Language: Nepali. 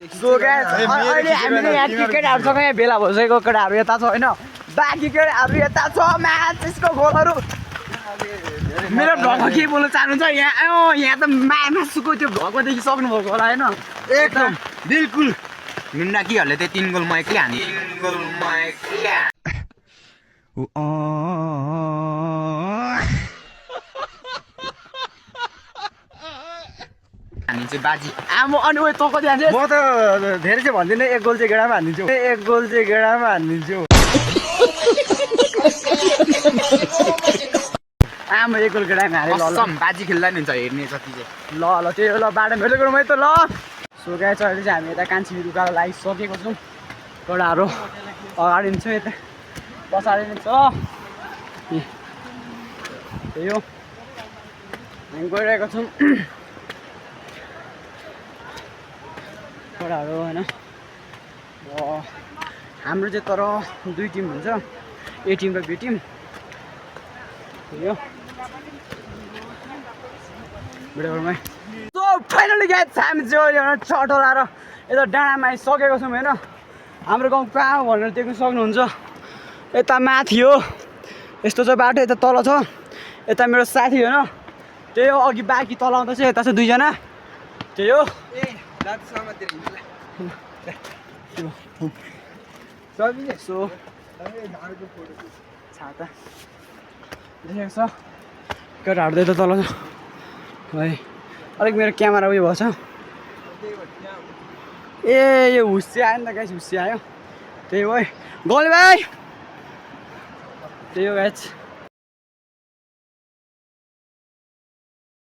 सो गाइस अहिले हामीले यहाँ केटाहरूसँग यहाँ भेला भइसकेको केटाहरू यता छ होइन बाँकी केटाहरू यता छ माछको गोलहरू मेरो भ्लगमा के बोल्न चाहनुहुन्छ यहाँ यहाँ त मासुको त्यो भ्लगमा देखि सक्नुभएको होला होइन एकदम बिल्कुल मुन्डाकीहरूले चाहिँ 3 गोल म एक्लै हाने 3 गोल म एक्लै हानिन्छ बाजी आमा अनि ओइ तँ कति हान्छस् म त धेरै चाहिँ भन्दिनँ 1 गोल चाहिँ गेडामा हानिदिन्छु 1 गोल चाहिँ गेडामा हानिदिन्छु आमा 1 गोल केटामा हारे ल कसम बाजी खेल्दा नि हुन्छ हेर्ने जति चाहिँ ल ल त्यो ल बाटो भेटेको मै त ल सो गाइस अहिले चाहिँ हामी यता कान्छी रुकाको लागिसकेको छौँ केटाहरू अगाडि छ यता पछाडि नै छ त्यही हो हामी गइरहेको छौँ केटाहरू होइन हाम्रो चाहिँ तर 2 टिम हुन्छ ए टिम र बी टिम त्यही हो भिडियोमा सो फाइनली गाइस हामी चाहिँ छटो लाएर यता डाँडामा आइसकेको छौँ होइन हाम्रो गाउँ कहाँ हो भनेर देख्न सक्नुहुन्छ यता माथि हो यस्तो छ बाटो यता तल छ यता मेरो साथी होइन त्यही हो अघि बाँकी तल आउँदैछ यता छ 2 जना त्यही हो सो छाता देखेको छ केटाहरू त तल छ है अलिक मेरो क्यामेरा उयो भएछ ए यो हुस्से आयो नि त गाइस हुस्से आयो त्यही हो है गोली भाइ त्यही हो गाइस